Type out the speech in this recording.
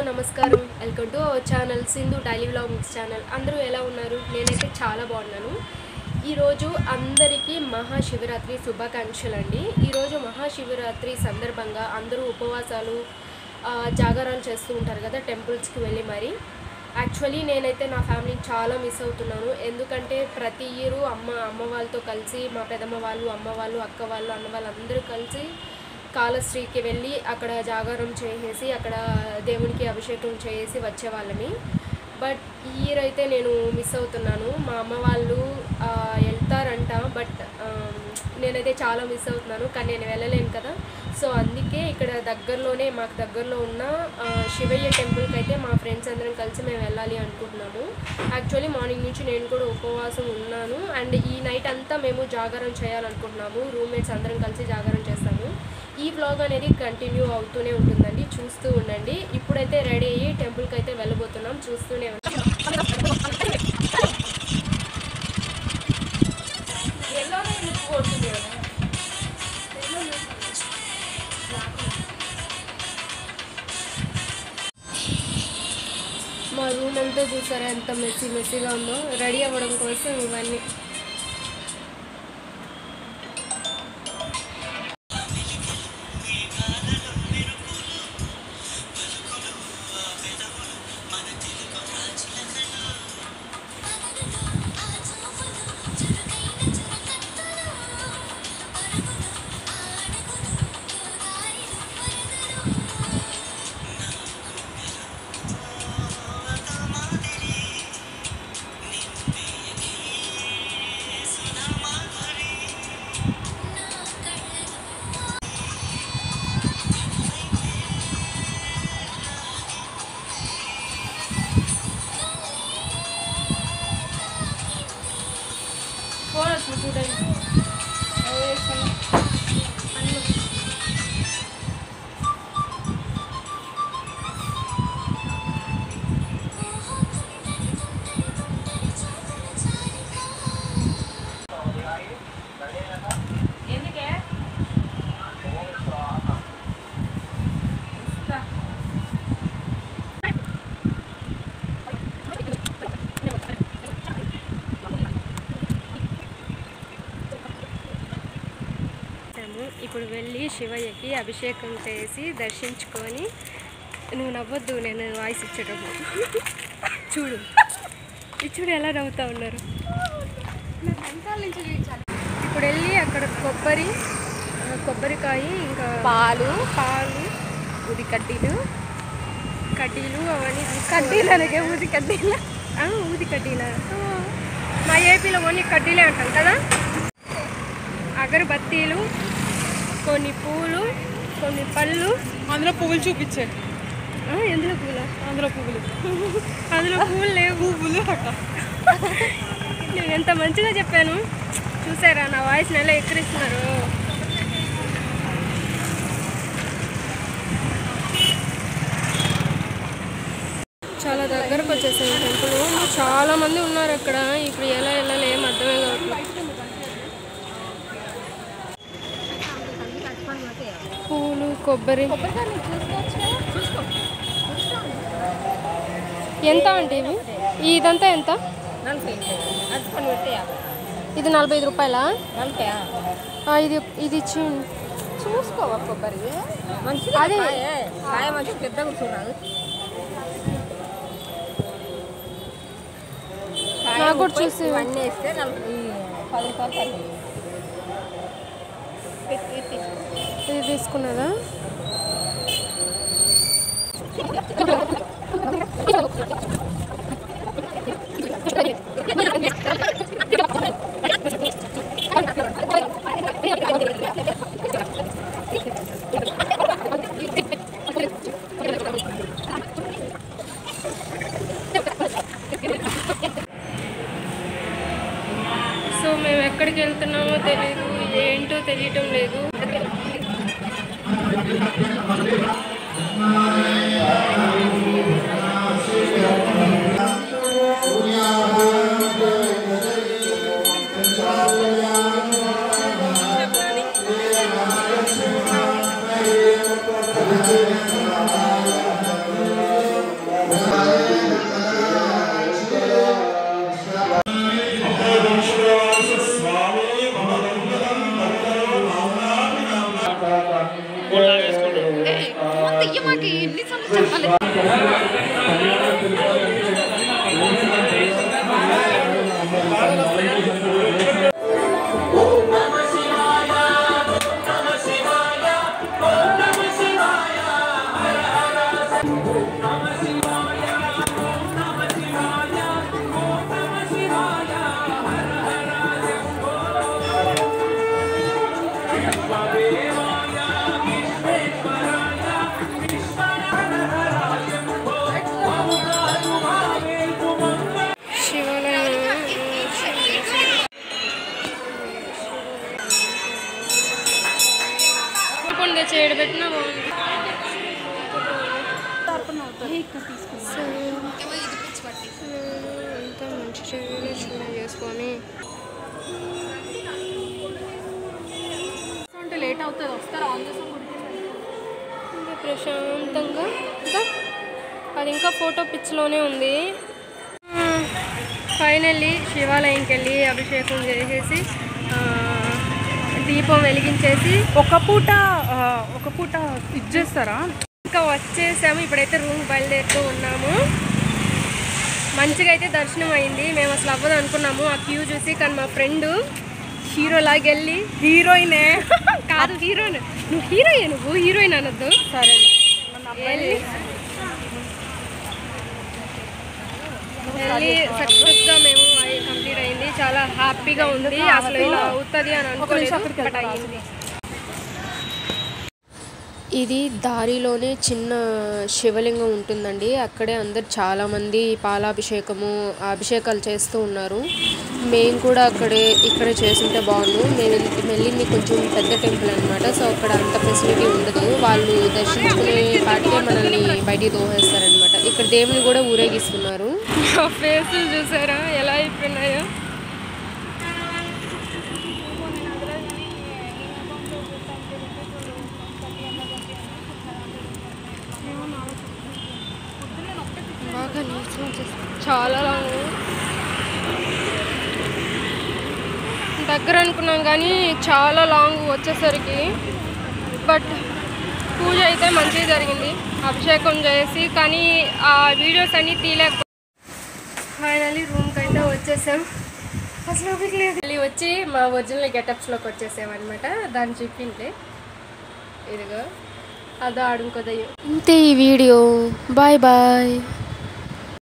నమస్కారం. Welcome to our channel Sindhu daily vlogs channel. అందరూ ఎలా ఉన్నారు? నేనైతే చాలా బాగున్నాను. ఈరోజు అందరికీ మహాశివరాత్రి శుభాకాంక్షలు అండి. ఈరోజు మహాశివరాత్రి సందర్భంగా అందరూ ఉపవాసాలు జాగారాలు చేస్తూ ఉంటారు కదా టెంపుల్స్కి వెళ్ళి. మరి యాక్చువల్లీ నేనైతే నా ఫ్యామిలీని చాలా మిస్ అవుతున్నాను. ఎందుకంటే ప్రతి ఇయర్ అమ్మ వాళ్ళతో కలిసి, మా పెదమ్మ వాళ్ళు, అమ్మ వాళ్ళు, అక్క వాళ్ళు, అన్న వాళ్ళు అందరూ కలిసి కాళశ్రీకి వెళ్ళి అక్కడ జాగారం చేసేసి అక్కడ దేవునికి అభిషేకం చేసి వచ్చేవాళ్ళని. బట్ ఈ ఇయర్ అయితే నేను మిస్ అవుతున్నాను. మా అమ్మ వాళ్ళు వెళ్తారంట, బట్ నేనైతే చాలా మిస్ అవుతున్నాను. కానీ నేను వెళ్ళలేను కదా. సో అందుకే ఇక్కడ మాకు దగ్గరలో ఉన్న శివయ్య టెంపుల్కి అయితే మా ఫ్రెండ్స్ అందరం కలిసి మేము వెళ్ళాలి అనుకుంటున్నాము. యాక్చువల్లీ మార్నింగ్ నుంచి నేను కూడా ఉపవాసం ఉన్నాను. అండ్ ఈ నైట్ అంతా మేము జాగారం చేయాలనుకుంటున్నాము. రూమ్మేట్స్ అందరం కలిసి జాగారం చేస్తాము. ఈ వ్లాగ్ అనేది కంటిన్యూ అవుతూనే ఉంటుందండి, చూస్తూ ఉండండి. ఇప్పుడైతే రెడీ అయ్యి టెంపుల్కి అయితే వెళ్ళబోతున్నాం, చూస్తూనే ఉంటాం. మా రూమ్ అంతా చూసారా ఎంత మెస్సీగా ఉందో. రెడీ అవ్వడం కోసం ఇవన్నీ. ఇప్పుడు వెళ్ళి శివయ్యకి అభిషేకం చేసి దర్శించుకొని, నువ్వు నవ్వద్దు నేను వాయిస్ ఇచ్చేటప్పుడు. చూడు ఎలా నవ్వుతూ ఉన్నారు. ఇప్పుడు వెళ్ళి అక్కడ కొబ్బరికాయ, ఇంకా పాలు, ఊది కడ్డీలు అవన్నీ కడ్డీలు ఊది కడ్డీలా. మా ఏపీలో ఓన్లీ కడ్డీలే అంటాం కదా. అగరబత్తీలు, కొన్ని పూలు, కొన్ని పళ్ళు. అందులో పువ్వులు చూపించాడు. ఎందులో పూల? అందులో పువ్వులు లేవు. పువ్వులు నేను ఎంత మంచిగా చెప్పాను చూసారా? నా వాయిస్ నెల ఎక్కిరిస్తున్నారు. చాలా దగ్గరకు వచ్చేసాను టెంపుల్. చాలా మంది ఉన్నారు అక్కడ. ఇప్పుడు ఎలా వెళ్ళాలి ఏం అర్థమే కావట్లేదు. పూలు, కొబ్బరి ఎంత అంటే ఇదంతా ఎంత? ఇది 45 రూపాయలా? ఇది ఇచ్చింది. చూసుకోవా కొబ్బరి అదే పెద్ద కూర్చున్నాను. నాకు కూడా చూసి అన్నీ వేస్తే 10 రూపాయలు. ఇది తీసుకున్నదా? సో మేము ఎక్కడికి వెళ్తున్నామో తెలీదు, ఏంటో తెలియటం లేదు. నాకు ఎన్నిసార్లు చెప్పాలి. చేయడు పెట్టినా బాగుంది. అంతా మంచి చిన్న చేసుకొని అంటే లేట్ అవుతుంది, వస్తారు ఆన్ చేసాం ఇంకా ప్రశాంతంగా ఇంకా అది ఇంకా ఫోటో పిచ్లోనే ఉంది. ఫైనల్లీ శివాలయంకి వెళ్ళి అభిషేకం చేసేసి దీపం వెలిగించేసి ఒక పూట ఇచ్చేస్తారా? ఇంకా వచ్చేసాము. ఇప్పుడైతే రూమ్ బయలుదేరుతూ ఉన్నాము. మంచిగా అయితే దర్శనం అయింది. మేము అసలు అవ్వదు అనుకున్నాము ఆ క్యూ చూసి, కానీ మా ఫ్రెండ్ హీరోలాగా వెళ్ళి హీరోయినే కాదు హీరోయిన్, నువ్వు హీరోయిన్, నువ్వు హీరోయిన్ అనొద్దు సరే వెళ్ళి సక్సెస్గా మేము కంప్లీట్ అయింది. చాలా హ్యాపీగా ఉంది. అసలు ఇలా అవుతుంది అని అనుకోలేదు, బట్ అయ్యింది. ఇది దారిలోనే చిన్న శివలింగం ఉంటుందండి. అక్కడే అందరు చాలామంది పాలాభిషేకము అభిషేకాలు చేస్తూ ఉన్నారు. మేము కూడా ఇక్కడే చేస్తుంటే బాగుండు. మేము వెళ్ళింది కొంచెం పెద్ద టెంపుల్ అనమాట. సో అక్కడ అంత ఫెసిలిటీ ఉండదు. వాళ్ళు దర్శించుకునే పాటికే మనల్ని బయటికి దోహేస్తారనమాట. ఇక్కడ దేవుని కూడా ఊరేగిస్తున్నారు. ఫేసులు చూసారా ఎలా అయిపోయినాయో. బాగా నీరసం వచ్చేస్తుంది. చాలా లాంగ్ దగ్గర అనుకున్నాం కానీ చాలా లాంగ్ వచ్చేసరికి. బట్ పూజ అయితే మంచిగా జరిగింది, అభిషేకం చేసి. కానీ ఆ వీడియోస్ అన్నీ తీయలేక ఫైనల్లీ రూమ్కి అయితే వచ్చేసాం. అసలు లేదు. మళ్ళీ వచ్చి మా ఒరిజినల్ గెటప్స్లోకి వచ్చేసామన్నమాట. దాన్ని చూపించే ఇదిగో అదో ఆడుకోదయ్యో. ఇంతే ఈ వీడియో. Bye bye.